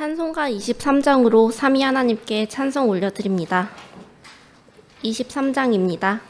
찬송가 23장으로 삼위 하나님께 찬송 올려드립니다. 23장입니다.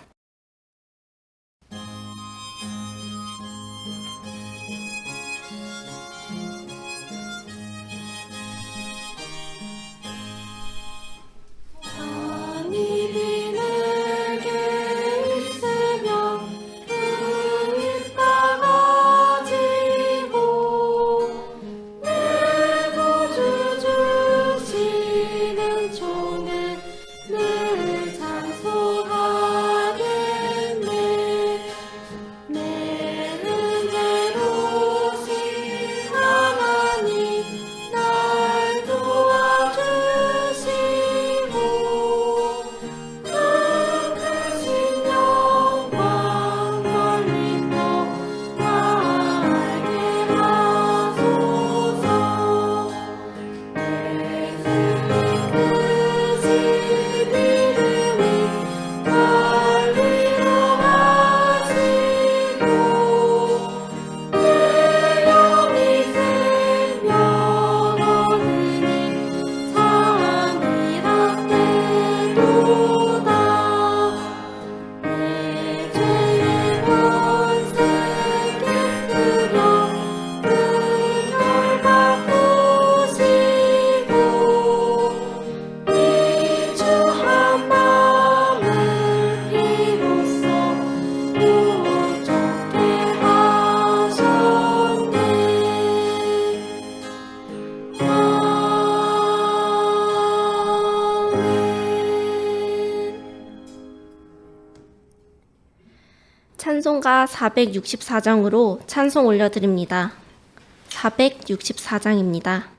찬송가 464장으로 찬송 올려드립니다. 464장입니다.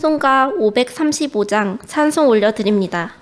찬송가 535장 찬송 올려드립니다.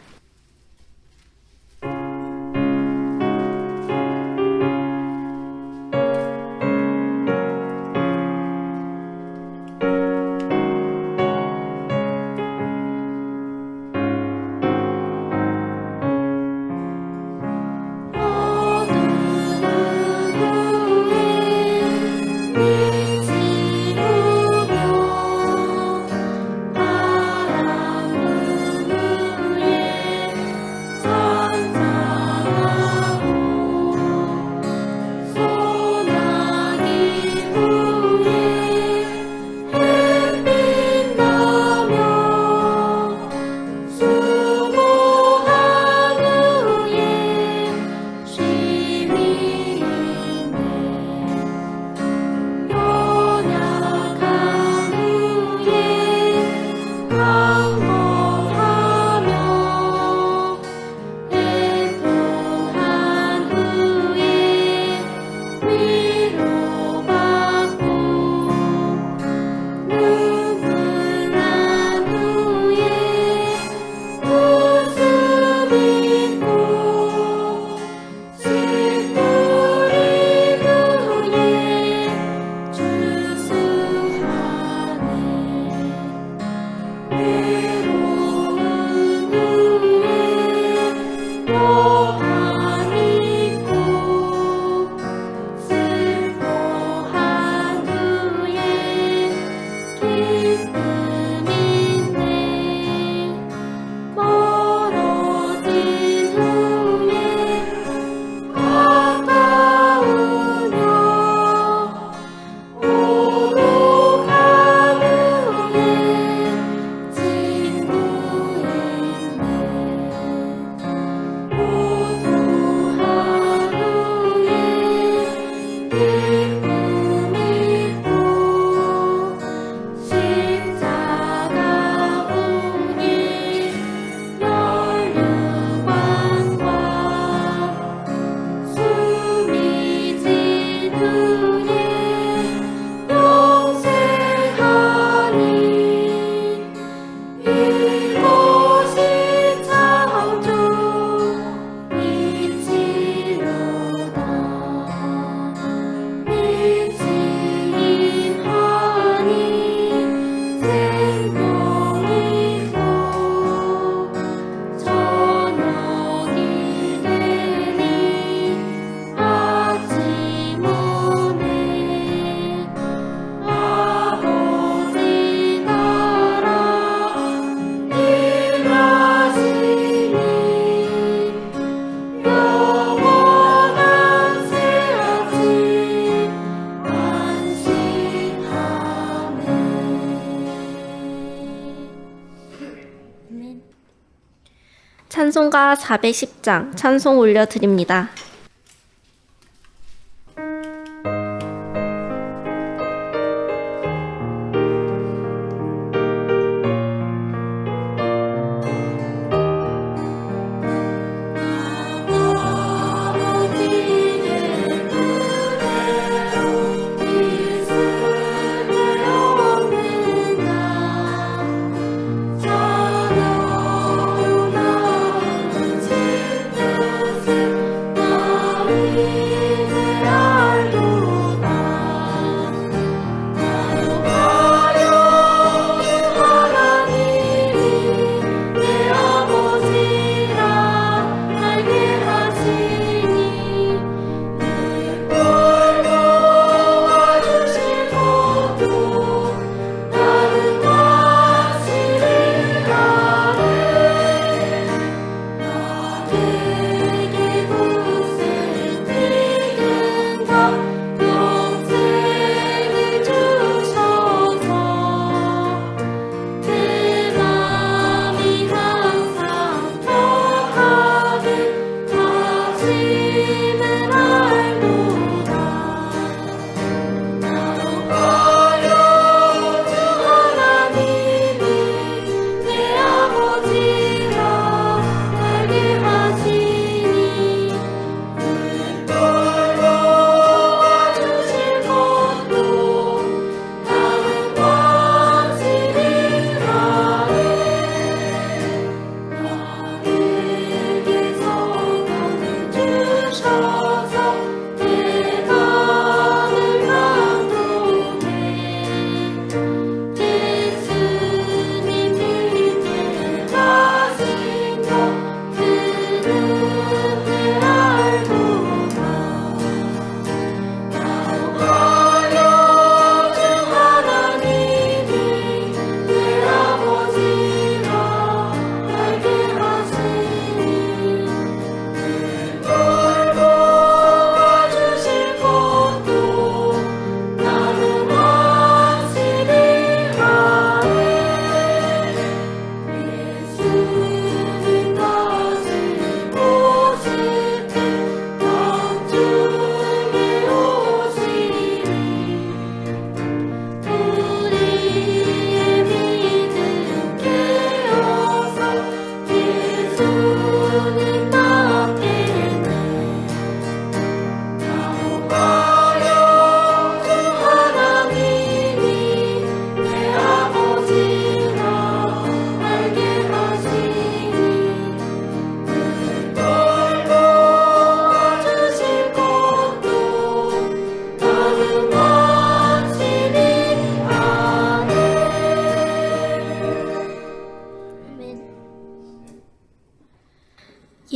찬송가 410장 찬송 올려드립니다.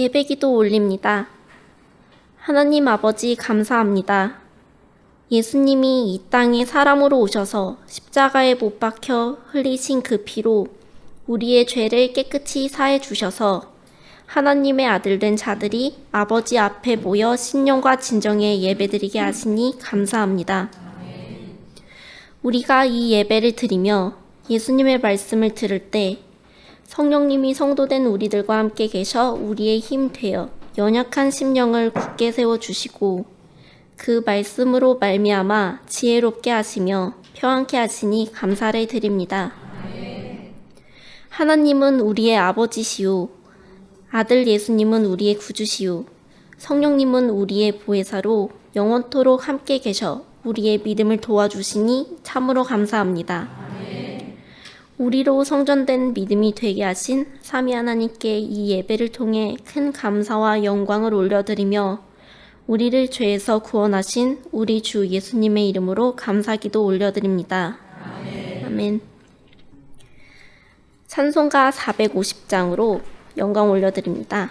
예배기도 올립니다. 하나님 아버지 감사합니다. 예수님이 이 땅에 사람으로 오셔서 십자가에 못 박혀 흘리신 그 피로 우리의 죄를 깨끗이 사해 주셔서 하나님의 아들 된 자들이 아버지 앞에 모여 신령과 진정에 예배드리게 하시니 감사합니다. 우리가 이 예배를 드리며 예수님의 말씀을 들을 때 성령님이 성도된 우리들과 함께 계셔 우리의 힘 되어 연약한 심령을 굳게 세워주시고 그 말씀으로 말미암아 지혜롭게 하시며 평안케 하시니 감사를 드립니다. 하나님은 우리의 아버지시오, 아들 예수님은 우리의 구주시오, 성령님은 우리의 보혜사로 영원토록 함께 계셔 우리의 믿음을 도와주시니 참으로 감사합니다. 우리로 성전된 믿음이 되게 하신 삼위 하나님께 이 예배를 통해 큰 감사와 영광을 올려드리며 우리를 죄에서 구원하신 우리 주 예수님의 이름으로 감사기도 올려드립니다. 아멘. 찬송가 450장으로 영광 올려드립니다.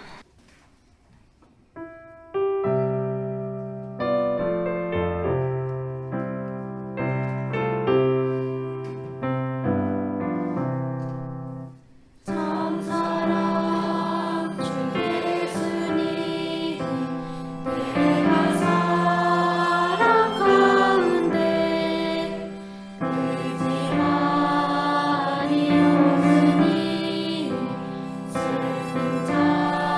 슬픈 자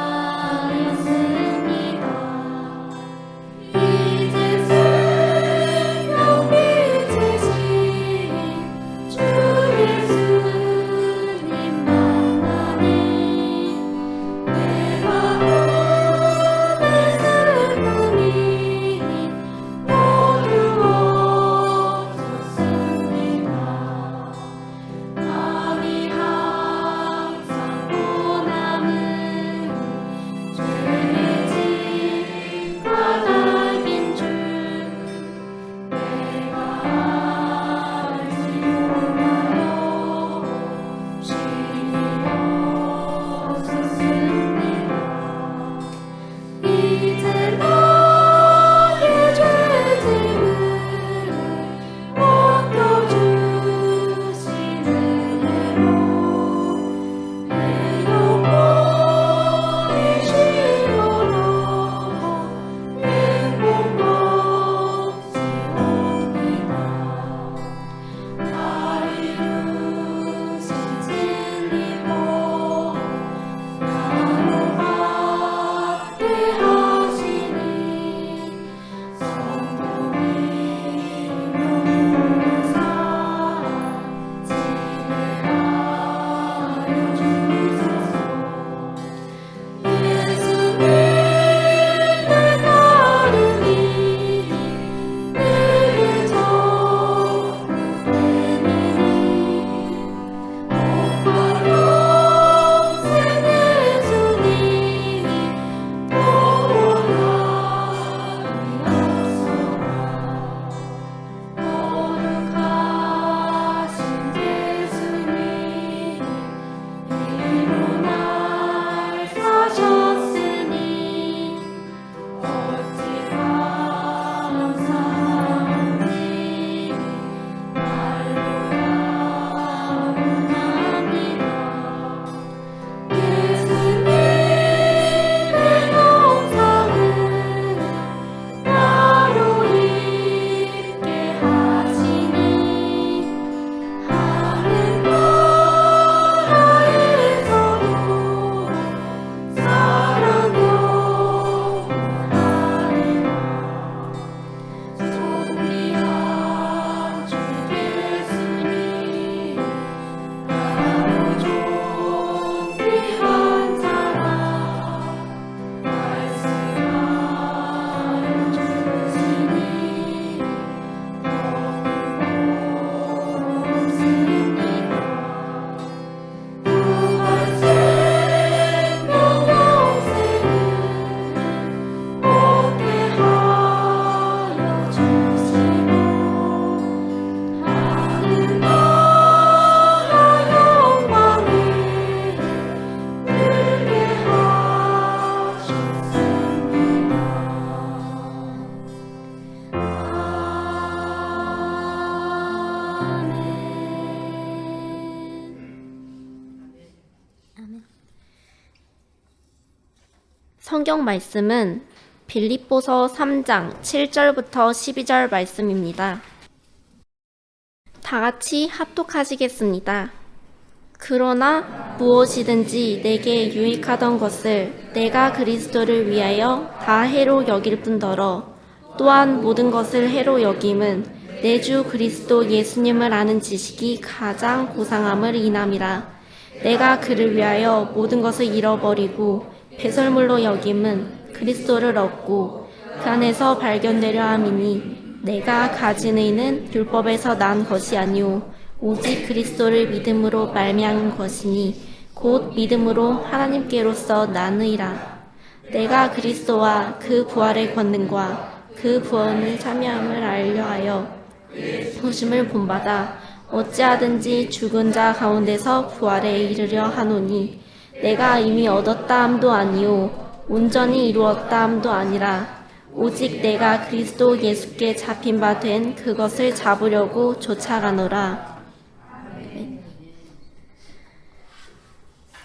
성경 말씀은 빌립보서 3장 7절부터 12절 말씀입니다. 다 같이 합독하시겠습니다. 그러나 무엇이든지 내게 유익하던 것을 내가 그리스도를 위하여 다 해로 여길 뿐더러 또한 모든 것을 해로 여김은 내 주 그리스도 예수님을 아는 지식이 가장 고상함을 인함이라. 내가 그를 위하여 모든 것을 잃어버리고 배설물로 여김은 그리스도를 얻고 그 안에서 발견되려 함이니 내가 가진 의는 율법에서 난 것이 아니오 오직 그리스도를 믿음으로 말미암은 것이니 곧 믿음으로 하나님께로서 난 의라. 내가 그리스도와 그 부활의 권능과 그 구원을 참여함을 알려하여 부심을 본받아 어찌하든지 죽은 자 가운데서 부활에 이르려 하노니 내가 이미 얻었다 함도 아니오 온전히 이루었다 함도 아니라 오직 내가 그리스도 예수께 잡힌 바 된 그것을 잡으려고 쫓아가노라.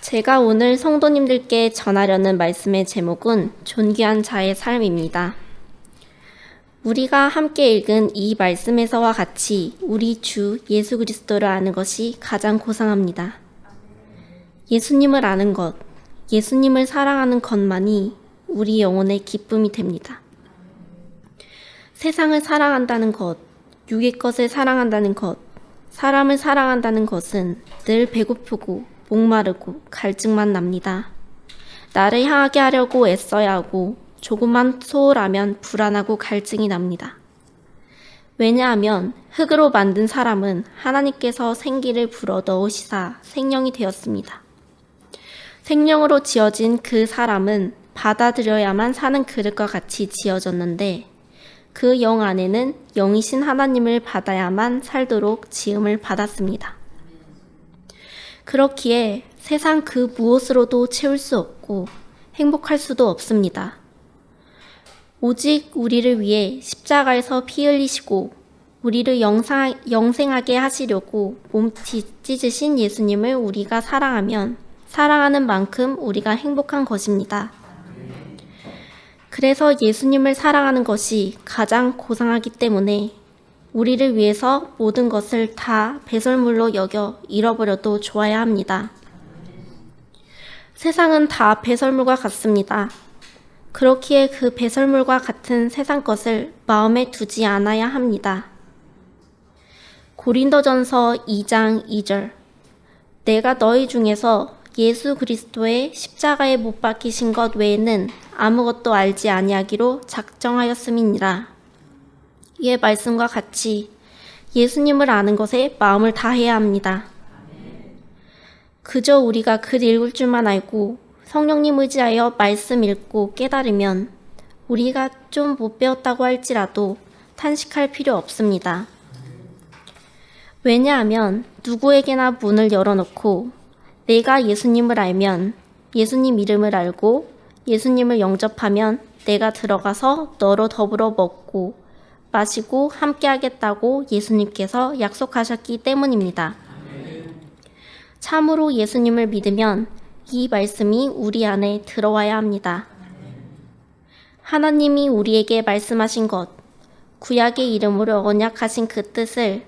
제가 오늘 성도님들께 전하려는 말씀의 제목은 존귀한 자의 삶입니다. 우리가 함께 읽은 이 말씀에서와 같이 우리 주 예수 그리스도를 아는 것이 가장 고상합니다. 예수님을 아는 것, 예수님을 사랑하는 것만이 우리 영혼의 기쁨이 됩니다. 세상을 사랑한다는 것, 육의 것을 사랑한다는 것, 사람을 사랑한다는 것은 늘 배고프고 목마르고 갈증만 납니다. 나를 향하게 하려고 애써야 하고 조금만 소홀하면 불안하고 갈증이 납니다. 왜냐하면 흙으로 만든 사람은 하나님께서 생기를 불어 넣으시사 생명이 되었습니다. 생명으로 지어진 그 사람은 받아들여야만 사는 그릇과 같이 지어졌는데 그 영 안에는 영이신 하나님을 받아야만 살도록 지음을 받았습니다. 그렇기에 세상 그 무엇으로도 채울 수 없고 행복할 수도 없습니다. 오직 우리를 위해 십자가에서 피 흘리시고 우리를 영생하게 하시려고 몸 찢으신 예수님을 우리가 사랑하면 사랑하는 만큼 우리가 행복한 것입니다. 그래서 예수님을 사랑하는 것이 가장 고상하기 때문에 우리를 위해서 모든 것을 다 배설물로 여겨 잃어버려도 좋아야 합니다. 세상은 다 배설물과 같습니다. 그렇기에 그 배설물과 같은 세상 것을 마음에 두지 않아야 합니다. 고린도전서 2장 2절 내가 너희 중에서 예수 그리스도의 십자가에 못 박히신 것 외에는 아무것도 알지 아니하기로 작정하였음이니라. 이의 말씀과 같이 예수님을 아는 것에 마음을 다해야 합니다. 그저 우리가 글 읽을 줄만 알고 성령님 의지하여 말씀 읽고 깨달으면 우리가 좀 못 배웠다고 할지라도 탄식할 필요 없습니다. 왜냐하면 누구에게나 문을 열어놓고 내가 예수님을 알면 예수님 이름을 알고 예수님을 영접하면 내가 들어가서 너로 더불어 먹고 마시고 함께 하겠다고 예수님께서 약속하셨기 때문입니다. 참으로 예수님을 믿으면 이 말씀이 우리 안에 들어와야 합니다. 하나님이 우리에게 말씀하신 것, 구약의 이름으로 언약하신 그 뜻을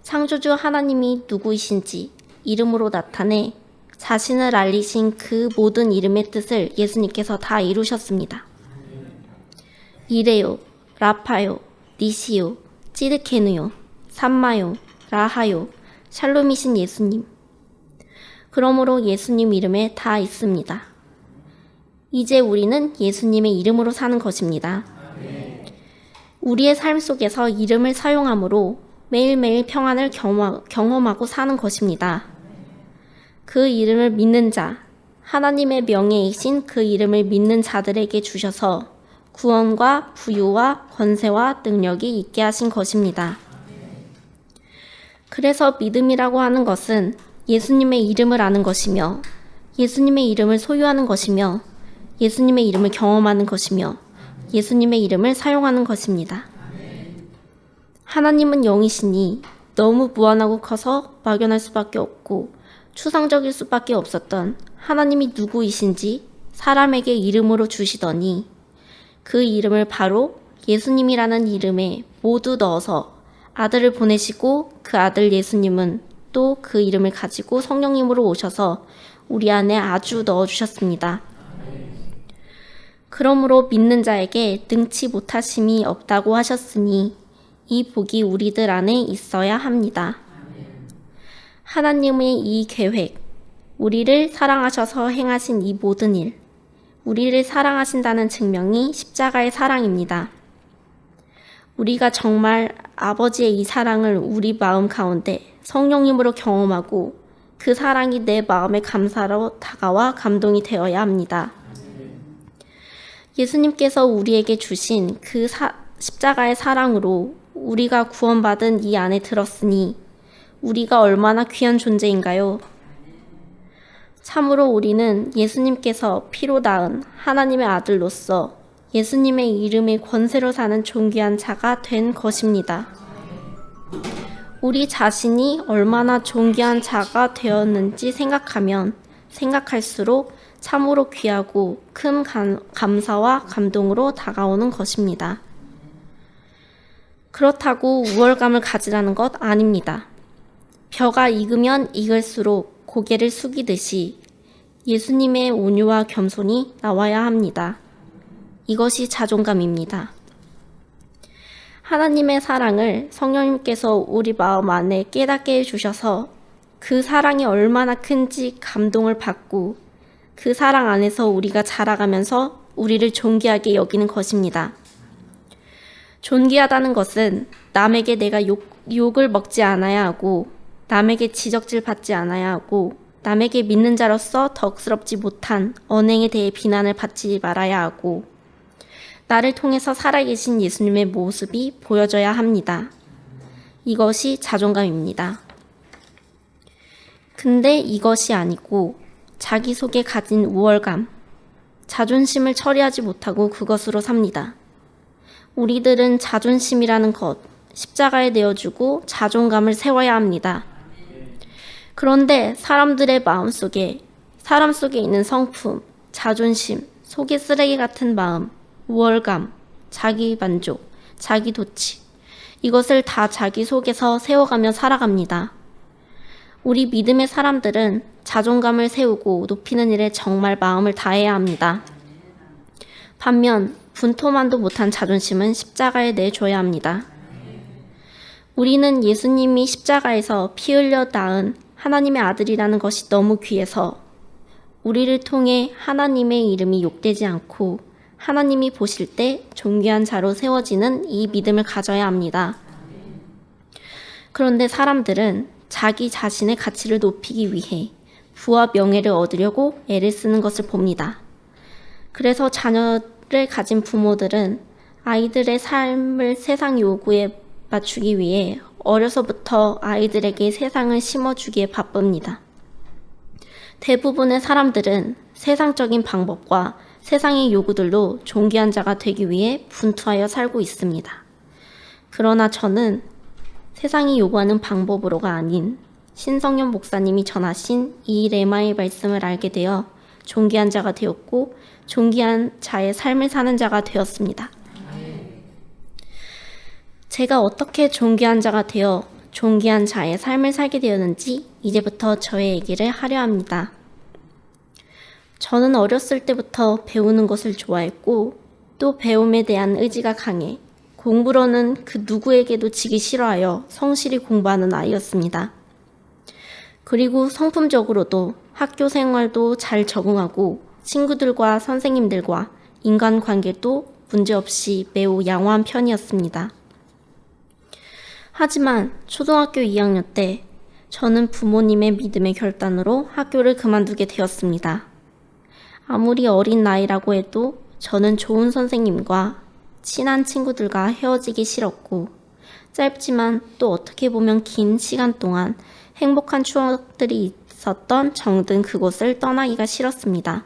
창조주 하나님이 누구이신지 이름으로 나타내 자신을 알리신 그 모든 이름의 뜻을 예수님께서 다 이루셨습니다. 이레요, 라파요, 니시요, 찌드케누요, 삼마요, 라하요, 샬롬이신 예수님. 그러므로 예수님 이름에 다 있습니다. 이제 우리는 예수님의 이름으로 사는 것입니다. 우리의 삶 속에서 이름을 사용함으로 매일매일 평안을 경험하고 사는 것입니다. 그 이름을 믿는 자, 하나님의 명예이신 그 이름을 믿는 자들에게 주셔서 구원과 부유와 권세와 능력이 있게 하신 것입니다. 그래서 믿음이라고 하는 것은 예수님의 이름을 아는 것이며 예수님의 이름을 소유하는 것이며 예수님의 이름을 경험하는 것이며 예수님의 이름을 사용하는 것입니다. 하나님은 영이시니 너무 무한하고 커서 막연할 수밖에 없고 추상적일 수밖에 없었던 하나님이 누구이신지 사람에게 이름으로 주시더니 그 이름을 바로 예수님이라는 이름에 모두 넣어서 아들을 보내시고 그 아들 예수님은 또 그 이름을 가지고 성령님으로 오셔서 우리 안에 아주 넣어주셨습니다. 그러므로 믿는 자에게 능치 못하심이 없다고 하셨으니 이 복이 우리들 안에 있어야 합니다. 하나님의 이 계획, 우리를 사랑하셔서 행하신 이 모든 일, 우리를 사랑하신다는 증명이 십자가의 사랑입니다. 우리가 정말 아버지의 이 사랑을 우리 마음 가운데 성령님으로 경험하고 그 사랑이 내 마음의 감사로 다가와 감동이 되어야 합니다. 예수님께서 우리에게 주신 그 십자가의 사랑으로 우리가 구원받은 이 안에 들었으니 우리가 얼마나 귀한 존재인가요? 참으로 우리는 예수님께서 피로 낳은 하나님의 아들로서 예수님의 이름의 권세로 사는 존귀한 자가 된 것입니다. 우리 자신이 얼마나 존귀한 자가 되었는지 생각하면 생각할수록 참으로 귀하고 큰 감사와 감동으로 다가오는 것입니다. 그렇다고 우월감을 가지라는 것 아닙니다. 벼가 익으면 익을수록 고개를 숙이듯이 예수님의 온유와 겸손이 나와야 합니다. 이것이 자존감입니다. 하나님의 사랑을 성령님께서 우리 마음 안에 깨닫게 해주셔서 그 사랑이 얼마나 큰지 감동을 받고 그 사랑 안에서 우리가 자라가면서 우리를 존귀하게 여기는 것입니다. 존귀하다는 것은 남에게 내가 욕을 먹지 않아야 하고 남에게 지적질 받지 않아야 하고 남에게 믿는 자로서 덕스럽지 못한 언행에 대해 비난을 받지 말아야 하고 나를 통해서 살아계신 예수님의 모습이 보여져야 합니다. 이것이 자존감입니다. 근데 이것이 아니고 자기 속에 가진 우월감, 자존심을 처리하지 못하고 그것으로 삽니다. 우리들은 자존심이라는 것, 십자가에 내어주고 자존감을 세워야 합니다. 그런데 사람들의 마음속에, 사람 속에 있는 성품, 자존심, 속의 쓰레기 같은 마음, 우월감, 자기 만족, 자기 도취, 이것을 다 자기 속에서 세워가며 살아갑니다. 우리 믿음의 사람들은 자존감을 세우고 높이는 일에 정말 마음을 다해야 합니다. 반면 분토만도 못한 자존심은 십자가에 내줘야 합니다. 우리는 예수님이 십자가에서 피 흘려 낳은 하나님의 아들이라는 것이 너무 귀해서 우리를 통해 하나님의 이름이 욕되지 않고 하나님이 보실 때 존귀한 자로 세워지는 이 믿음을 가져야 합니다. 그런데 사람들은 자기 자신의 가치를 높이기 위해 부와 명예를 얻으려고 애를 쓰는 것을 봅니다. 그래서 자녀를 가진 부모들은 아이들의 삶을 세상 요구에 맞추기 위해 어려서부터 아이들에게 세상을 심어주기에 바쁩니다. 대부분의 사람들은 세상적인 방법과 세상의 요구들로 존귀한 자가 되기 위해 분투하여 살고 있습니다. 그러나 저는 세상이 요구하는 방법으로가 아닌 신성현 목사님이 전하신 이 레마의 말씀을 알게 되어 존귀한 자가 되었고 존귀한 자의 삶을 사는 자가 되었습니다. 제가 어떻게 존귀한 자가 되어 존귀한 자의 삶을 살게 되었는지 이제부터 저의 얘기를 하려 합니다. 저는 어렸을 때부터 배우는 것을 좋아했고 또 배움에 대한 의지가 강해 공부로는 그 누구에게도 지기 싫어하여 성실히 공부하는 아이였습니다. 그리고 성품적으로도 학교 생활도 잘 적응하고 친구들과 선생님들과 인간관계도 문제없이 매우 양호한 편이었습니다. 하지만 초등학교 2학년 때 저는 부모님의 믿음의 결단으로 학교를 그만두게 되었습니다. 아무리 어린 나이라고 해도 저는 좋은 선생님과 친한 친구들과 헤어지기 싫었고 짧지만 또 어떻게 보면 긴 시간 동안 행복한 추억들이 있었던 정든 그곳을 떠나기가 싫었습니다.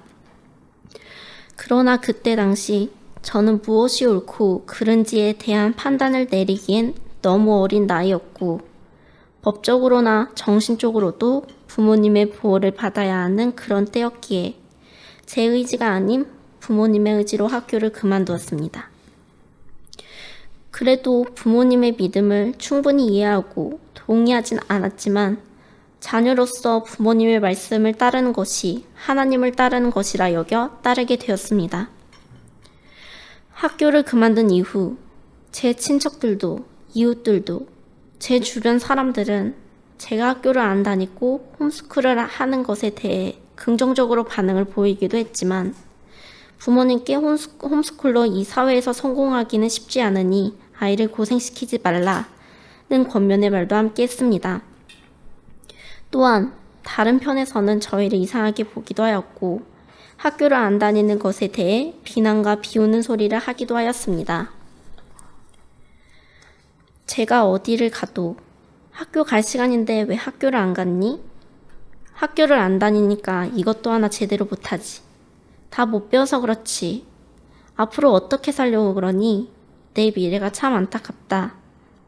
그러나 그때 당시 저는 무엇이 옳고 그른지에 대한 판단을 내리기엔 너무 어린 나이였고 법적으로나 정신적으로도 부모님의 보호를 받아야 하는 그런 때였기에 제 의지가 아닌 부모님의 의지로 학교를 그만두었습니다. 그래도 부모님의 믿음을 충분히 이해하고 동의하진 않았지만 자녀로서 부모님의 말씀을 따르는 것이 하나님을 따르는 것이라 여겨 따르게 되었습니다. 학교를 그만둔 이후 제 친척들도 이웃들도 제 주변 사람들은 제가 학교를 안 다니고 홈스쿨을 하는 것에 대해 긍정적으로 반응을 보이기도 했지만 부모님께 홈스쿨로 이 사회에서 성공하기는 쉽지 않으니 아이를 고생시키지 말라는 권면의 말도 함께 했습니다. 또한 다른 편에서는 저희를 이상하게 보기도 하였고 학교를 안 다니는 것에 대해 비난과 비웃는 소리를 하기도 하였습니다. 제가 어디를 가도 학교 갈 시간인데 왜 학교를 안 갔니? 학교를 안 다니니까 이것도 하나 제대로 못하지. 다 못 배워서 그렇지. 앞으로 어떻게 살려고 그러니? 내 미래가 참 안타깝다.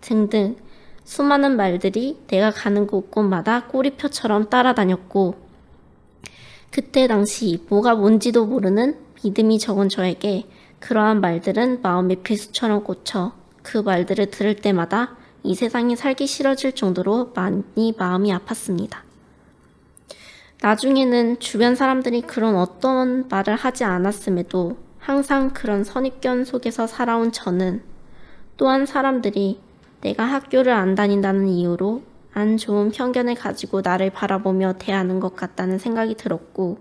등등 수많은 말들이 내가 가는 곳곳마다 꼬리표처럼 따라다녔고 그때 당시 뭐가 뭔지도 모르는 믿음이 적은 저에게 그러한 말들은 마음의 비수처럼 꽂혀 그 말들을 들을 때마다 이 세상이 살기 싫어질 정도로 많이 마음이 아팠습니다. 나중에는 주변 사람들이 그런 어떤 말을 하지 않았음에도 항상 그런 선입견 속에서 살아온 저는 또한 사람들이 내가 학교를 안 다닌다는 이유로 안 좋은 편견을 가지고 나를 바라보며 대하는 것 같다는 생각이 들었고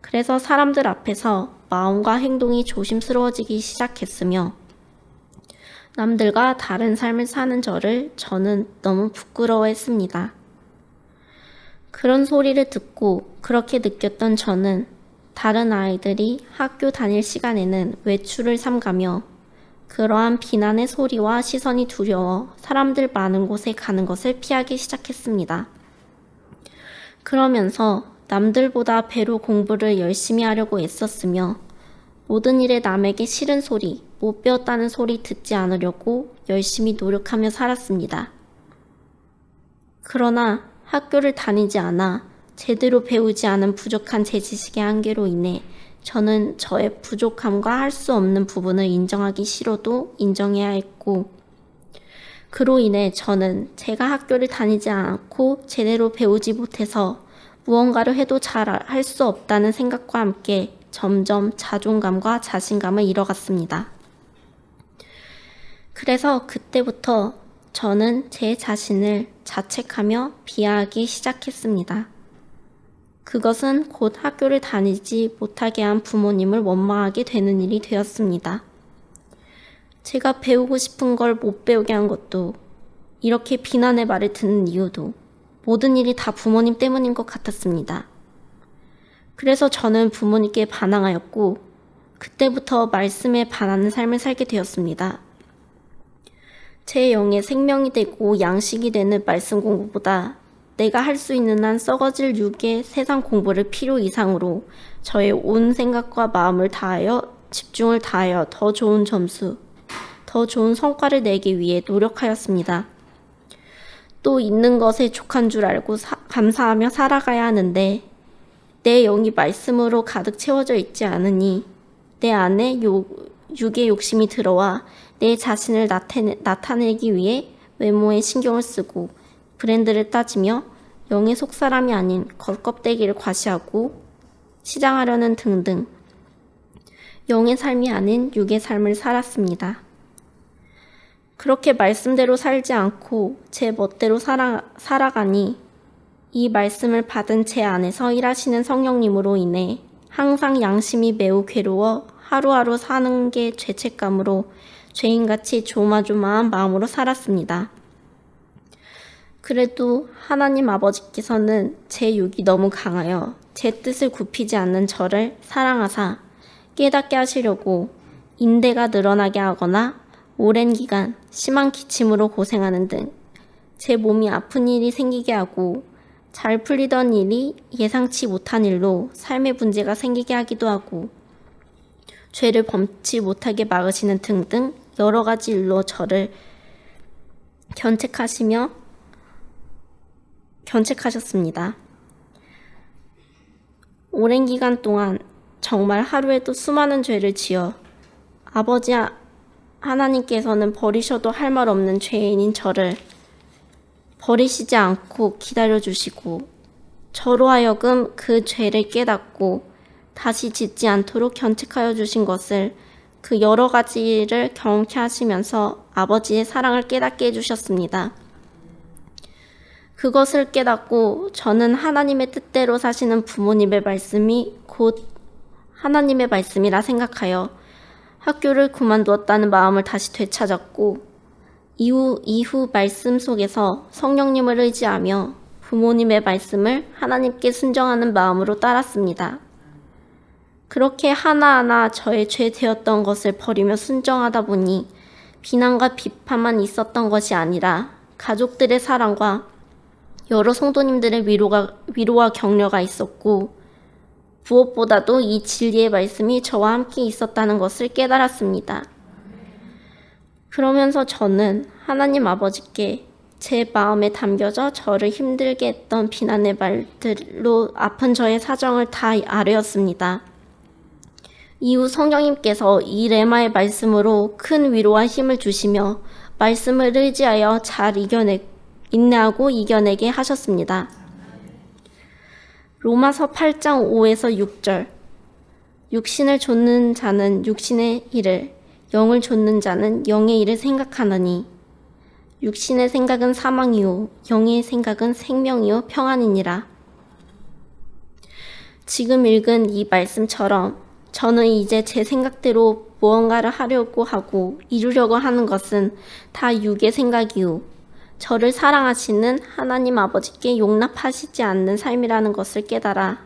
그래서 사람들 앞에서 마음과 행동이 조심스러워지기 시작했으며 남들과 다른 삶을 사는 저는 너무 부끄러워했습니다. 그런 소리를 듣고 그렇게 느꼈던 저는 다른 아이들이 학교 다닐 시간에는 외출을 삼가며 그러한 비난의 소리와 시선이 두려워 사람들 많은 곳에 가는 것을 피하기 시작했습니다. 그러면서 남들보다 배로 공부를 열심히 하려고 애썼으며 모든 일에 남에게 싫은 소리, 못 배웠다는 소리 듣지 않으려고 열심히 노력하며 살았습니다. 그러나 학교를 다니지 않아 제대로 배우지 않은 부족한 제 지식의 한계로 인해 저는 저의 부족함과 할 수 없는 부분을 인정하기 싫어도 인정해야 했고 그로 인해 저는 제가 학교를 다니지 않고 제대로 배우지 못해서 무언가를 해도 잘 할 수 없다는 생각과 함께 점점 자존감과 자신감을 잃어갔습니다. 그래서 그때부터 저는 제 자신을 자책하며 비하하기 시작했습니다. 그것은 곧 학교를 다니지 못하게 한 부모님을 원망하게 되는 일이 되었습니다. 제가 배우고 싶은 걸 못 배우게 한 것도 이렇게 비난의 말을 듣는 이유도 모든 일이 다 부모님 때문인 것 같았습니다. 그래서 저는 부모님께 반항하였고 그때부터 말씀에 반하는 삶을 살게 되었습니다. 제 영의 생명이 되고 양식이 되는 말씀 공부보다 내가 할 수 있는 한 썩어질 육의 세상 공부를 필요 이상으로 저의 온 생각과 마음을 다하여 집중을 다하여 더 좋은 점수, 더 좋은 성과를 내기 위해 노력하였습니다. 또 있는 것에 족한 줄 알고 감사하며 살아가야 하는데 내 영이 말씀으로 가득 채워져 있지 않으니 내 안에 육의 욕심이 들어와 내 자신을 나타내기 위해 외모에 신경을 쓰고 브랜드를 따지며 영의 속사람이 아닌 겉껍데기를 과시하고 시장하려는 등등 영의 삶이 아닌 육의 삶을 살았습니다. 그렇게 말씀대로 살지 않고 제 멋대로 살아가니 이 말씀을 받은 제 안에서 일하시는 성령님으로 인해 항상 양심이 매우 괴로워 하루하루 사는 게 죄책감으로 죄인같이 조마조마한 마음으로 살았습니다. 그래도 하나님 아버지께서는 제 육이 너무 강하여 제 뜻을 굽히지 않는 저를 사랑하사 깨닫게 하시려고 인대가 늘어나게 하거나 오랜 기간 심한 기침으로 고생하는 등 제 몸이 아픈 일이 생기게 하고 잘 풀리던 일이 예상치 못한 일로 삶의 문제가 생기게 하기도 하고 죄를 범치 못하게 막으시는 등등 여러 가지 일로 저를 견책하셨습니다. 오랜 기간 동안 정말 하루에도 수많은 죄를 지어 아버지 하나님께서는 버리셔도 할 말 없는 죄인인 저를 버리시지 않고 기다려주시고 저로 하여금 그 죄를 깨닫고 다시 짓지 않도록 견책하여 주신 것을 그 여러 가지를 경험케 하시면서 아버지의 사랑을 깨닫게 해주셨습니다. 그것을 깨닫고 저는 하나님의 뜻대로 사시는 부모님의 말씀이 곧 하나님의 말씀이라 생각하여 학교를 그만두었다는 마음을 다시 되찾았고 이후 말씀 속에서 성령님을 의지하며 부모님의 말씀을 하나님께 순종하는 마음으로 따랐습니다. 그렇게 하나하나 저의 죄 되었던 것을 버리며 순종하다 보니 비난과 비판만 있었던 것이 아니라 가족들의 사랑과 여러 성도님들의 위로와 격려가 있었고 무엇보다도 이 진리의 말씀이 저와 함께 있었다는 것을 깨달았습니다. 그러면서 저는 하나님 아버지께 제 마음에 담겨져 저를 힘들게 했던 비난의 말들로 아픈 저의 사정을 다 아뢰었습니다. 이후 성령님께서 이 레마의 말씀으로 큰 위로와 힘을 주시며 말씀을 의지하여 잘 인내하고 이겨내게 하셨습니다. 로마서 8장 5에서 6절 육신을 좇는 자는 육신의 일을 영을 좇는 자는 영의 일을 생각하느니 육신의 생각은 사망이요 영의 생각은 생명이요 평안이니라. 지금 읽은 이 말씀처럼 저는 이제 제 생각대로 무언가를 하려고 하고 이루려고 하는 것은 다 육의 생각이요 저를 사랑하시는 하나님 아버지께 용납하시지 않는 삶이라는 것을 깨달아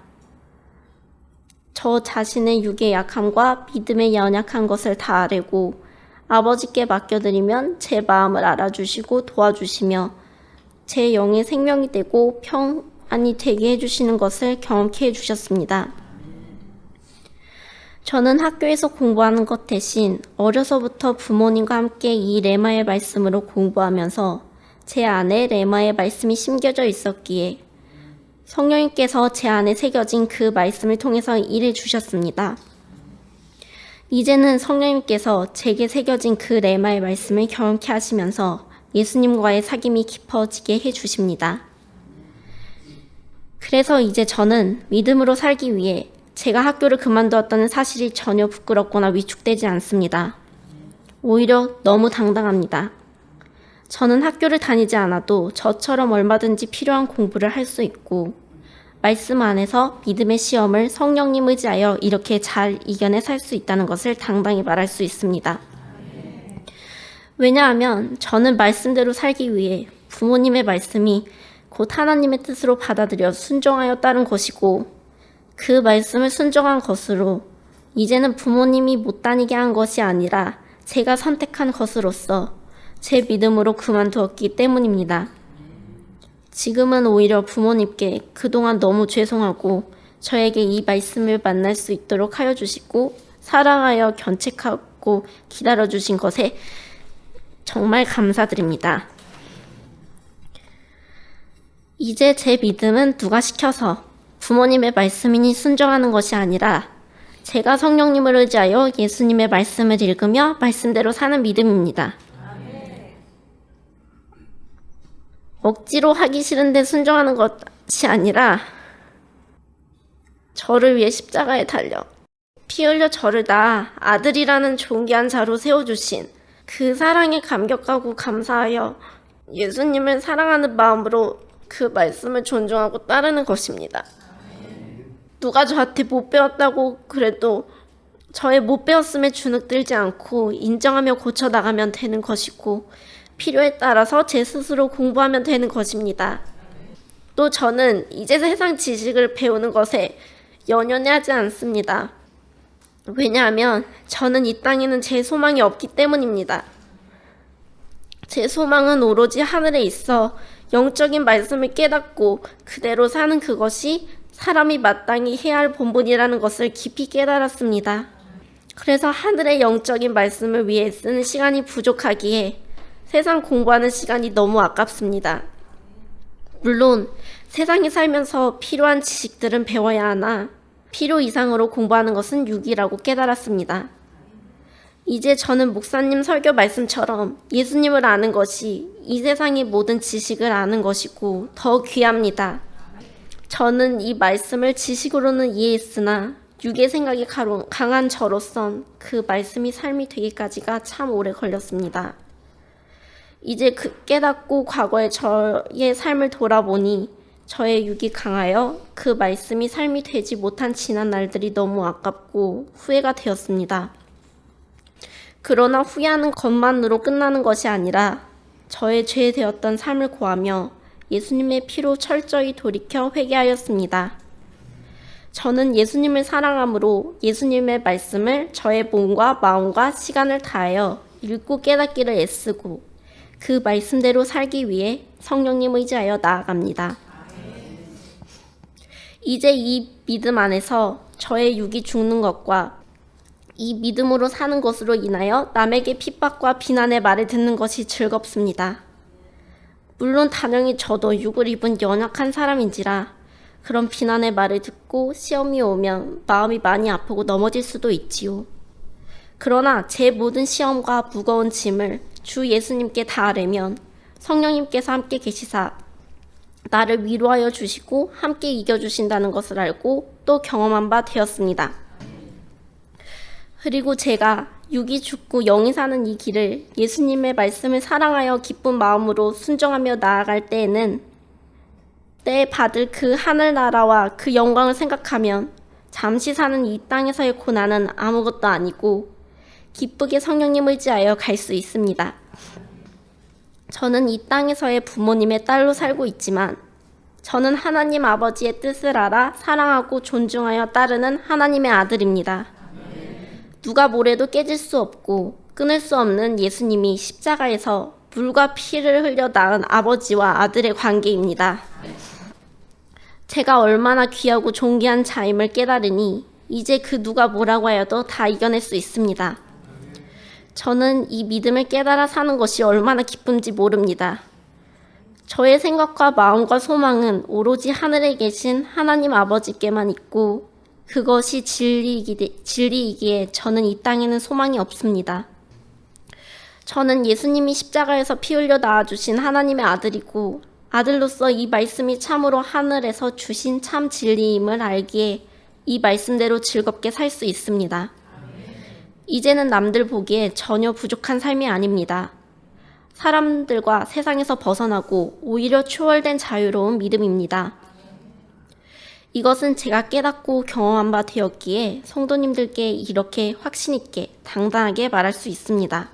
저 자신의 육의 약함과 믿음의 연약한 것을 다 아뢰고 아버지께 맡겨드리면 제 마음을 알아주시고 도와주시며 제 영의 생명이 되고 평안이 되게 해주시는 것을 경험케 해주셨습니다. 저는 학교에서 공부하는 것 대신 어려서부터 부모님과 함께 이 레마의 말씀으로 공부하면서 제 안에 레마의 말씀이 심겨져 있었기에 성령님께서 제 안에 새겨진 그 말씀을 통해서 일해 주셨습니다. 이제는 성령님께서 제게 새겨진 그 레마의 말씀을 경험케 하시면서 예수님과의 사귐이 깊어지게 해주십니다. 그래서 이제 저는 믿음으로 살기 위해 제가 학교를 그만두었다는 사실이 전혀 부끄럽거나 위축되지 않습니다. 오히려 너무 당당합니다. 저는 학교를 다니지 않아도 저처럼 얼마든지 필요한 공부를 할 수 있고 말씀 안에서 믿음의 시험을 성령님 의지하여 이렇게 잘 이겨내 살 수 있다는 것을 당당히 말할 수 있습니다. 왜냐하면 저는 말씀대로 살기 위해 부모님의 말씀이 곧 하나님의 뜻으로 받아들여 순종하여 따른 것이고 그 말씀을 순종한 것으로 이제는 부모님이 못 다니게 한 것이 아니라 제가 선택한 것으로서 제 믿음으로 그만두었기 때문입니다. 지금은 오히려 부모님께 그동안 너무 죄송하고 저에게 이 말씀을 만날 수 있도록 하여 주시고 사랑하여 견책하고 기다려 주신 것에 정말 감사드립니다. 이제 제 믿음은 누가 시켜서 부모님의 말씀이니 순종하는 것이 아니라 제가 성령님을 의지하여 예수님의 말씀을 읽으며 말씀대로 사는 믿음입니다. 억지로 하기 싫은데 순종하는 것이 아니라 저를 위해 십자가에 달려 피 흘려 저를 낳아 아들이라는 존귀한 자로 세워주신 그 사랑에 감격하고 감사하여 예수님을 사랑하는 마음으로 그 말씀을 존중하고 따르는 것입니다. 누가 저한테 못 배웠다고 그래도 저의 못 배웠음에 주눅들지 않고 인정하며 고쳐나가면 되는 것이고 필요에 따라서 제 스스로 공부하면 되는 것입니다. 또 저는 이제 세상 지식을 배우는 것에 연연해 하지 않습니다. 왜냐하면 저는 이 땅에는 제 소망이 없기 때문입니다. 제 소망은 오로지 하늘에 있어 영적인 말씀을 깨닫고 그대로 사는 그것이 사람이 마땅히 해야 할 본분이라는 것을 깊이 깨달았습니다. 그래서 하늘의 영적인 말씀을 위해 쓰는 시간이 부족하기에 세상 공부하는 시간이 너무 아깝습니다. 물론 세상에 살면서 필요한 지식들은 배워야 하나 필요 이상으로 공부하는 것은 유기라고 깨달았습니다. 이제 저는 목사님 설교 말씀처럼 예수님을 아는 것이 이 세상의 모든 지식을 아는 것이고 더 귀합니다. 저는 이 말씀을 지식으로는 이해했으나 육의 생각이 강한 저로선 그 말씀이 삶이 되기까지가 참 오래 걸렸습니다. 이제 깨닫고 과거의 저의 삶을 돌아보니 저의 육이 강하여 그 말씀이 삶이 되지 못한 지난 날들이 너무 아깝고 후회가 되었습니다. 그러나 후회하는 것만으로 끝나는 것이 아니라 저의 죄되었던 삶을 고하며 예수님의 피로 철저히 돌이켜 회개하였습니다. 저는 예수님을 사랑함으로 예수님의 말씀을 저의 몸과 마음과 시간을 다하여 읽고 깨닫기를 애쓰고 그 말씀대로 살기 위해 성령님 의지하여 나아갑니다. 이제 이 믿음 안에서 저의 육이 죽는 것과 이 믿음으로 사는 것으로 인하여 남에게 핍박과 비난의 말을 듣는 것이 즐겁습니다. 물론 단연히 저도 육을 입은 연약한 사람인지라 그런 비난의 말을 듣고 시험이 오면 마음이 많이 아프고 넘어질 수도 있지요. 그러나 제 모든 시험과 무거운 짐을 주 예수님께 다하려면 성령님께서 함께 계시사 나를 위로하여 주시고 함께 이겨주신다는 것을 알고 또 경험한 바 되었습니다. 그리고 제가 육이 죽고 영이 사는 이 길을 예수님의 말씀을 사랑하여 기쁜 마음으로 순종하며 나아갈 때에는 때에 받을 그 하늘나라와 그 영광을 생각하면 잠시 사는 이 땅에서의 고난은 아무것도 아니고 기쁘게 성령님 의지하여 갈 수 있습니다. 저는 이 땅에서의 부모님의 딸로 살고 있지만 저는 하나님 아버지의 뜻을 알아 사랑하고 존중하여 따르는 하나님의 아들입니다. 누가 뭐래도 깨질 수 없고 끊을 수 없는 예수님이 십자가에서 물과 피를 흘려 낳은 아버지와 아들의 관계입니다. 제가 얼마나 귀하고 존귀한 자임을 깨달으니 이제 그 누가 뭐라고 하여도 다 이겨낼 수 있습니다. 저는 이 믿음을 깨달아 사는 것이 얼마나 기쁜지 모릅니다. 저의 생각과 마음과 소망은 오로지 하늘에 계신 하나님 아버지께만 있고 그것이 진리이기에 저는 이 땅에는 소망이 없습니다. 저는 예수님이 십자가에서 피 흘려 낳아주신 하나님의 아들이고 아들로서 이 말씀이 참으로 하늘에서 주신 참 진리임을 알기에 이 말씀대로 즐겁게 살 수 있습니다. 이제는 남들 보기에 전혀 부족한 삶이 아닙니다. 사람들과 세상에서 벗어나고 오히려 초월된 자유로운 믿음입니다. 이것은 제가 깨닫고 경험한 바 되었기에 성도님들께 이렇게 확신 있게 당당하게 말할 수 있습니다.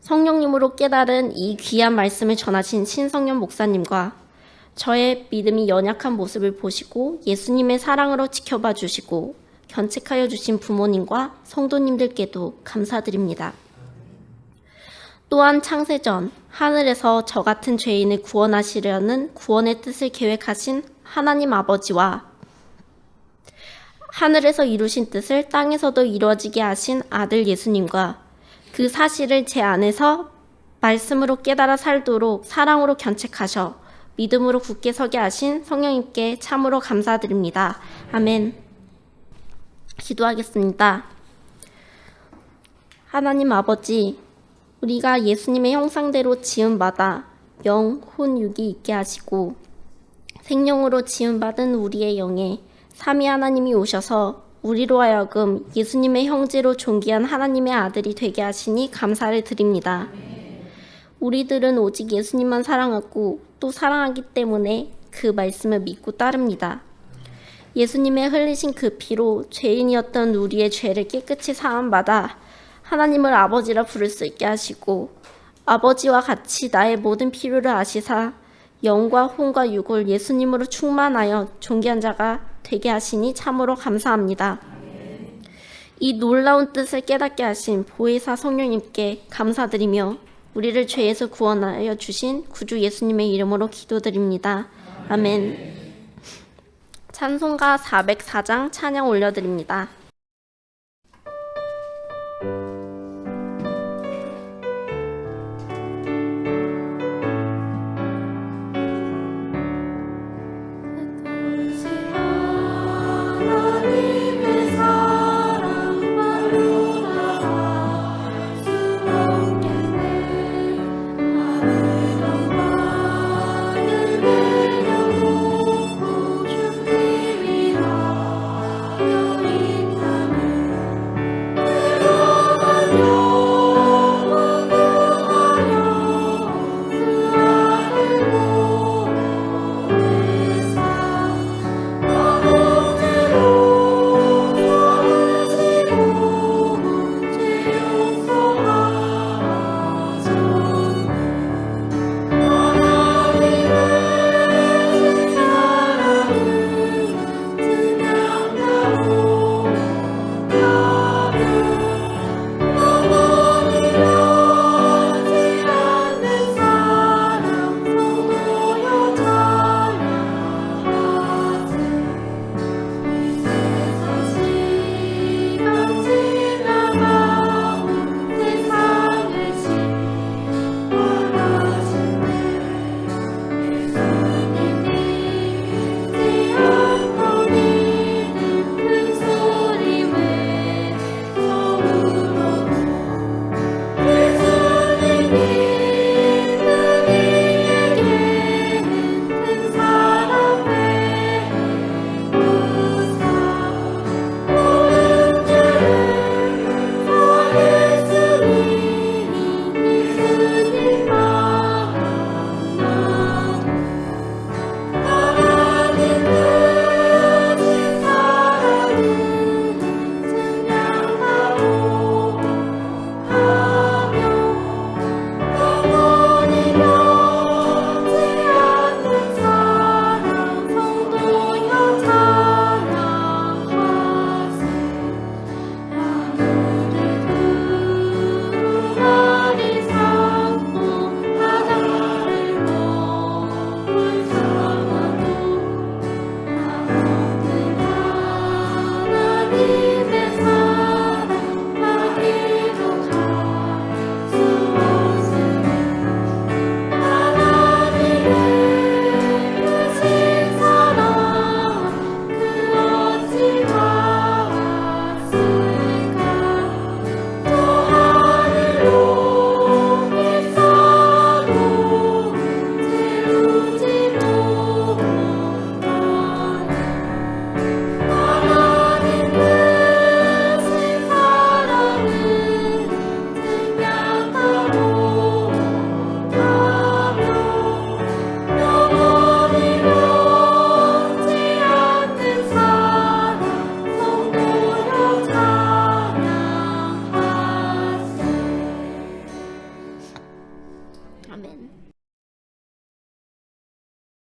성령님으로 깨달은 이 귀한 말씀을 전하신 신성현 목사님과 저의 믿음이 연약한 모습을 보시고 예수님의 사랑으로 지켜봐 주시고 견책하여 주신 부모님과 성도님들께도 감사드립니다. 또한 창세전 하늘에서 저 같은 죄인을 구원하시려는 구원의 뜻을 계획하신 하나님 아버지와 하늘에서 이루신 뜻을 땅에서도 이루어지게 하신 아들 예수님과 그 사실을 제 안에서 말씀으로 깨달아 살도록 사랑으로 견책하셔 믿음으로 굳게 서게 하신 성령님께 참으로 감사드립니다. 아멘. 기도하겠습니다. 하나님 아버지, 우리가 예수님의 형상대로 지음받아 영, 혼, 육이 있게 하시고 생명으로 지음받은 우리의 영에 삼위 하나님이 오셔서 우리로 하여금 예수님의 형제로 존귀한 하나님의 아들이 되게 하시니 감사를 드립니다. 우리들은 오직 예수님만 사랑하고 또 사랑하기 때문에 그 말씀을 믿고 따릅니다. 예수님의 흘리신 그 피로 죄인이었던 우리의 죄를 깨끗이 사함받아 하나님을 아버지라 부를 수 있게 하시고 아버지와 같이 나의 모든 필요를 아시사 영과 혼과 육을 예수님으로 충만하여 존귀한 자가 되게 하시니 참으로 감사합니다. 이 놀라운 뜻을 깨닫게 하신 보혜사 성령님께 감사드리며 우리를 죄에서 구원하여 주신 구주 예수님의 이름으로 기도드립니다. 아멘. 찬송가 404장 찬양 올려드립니다.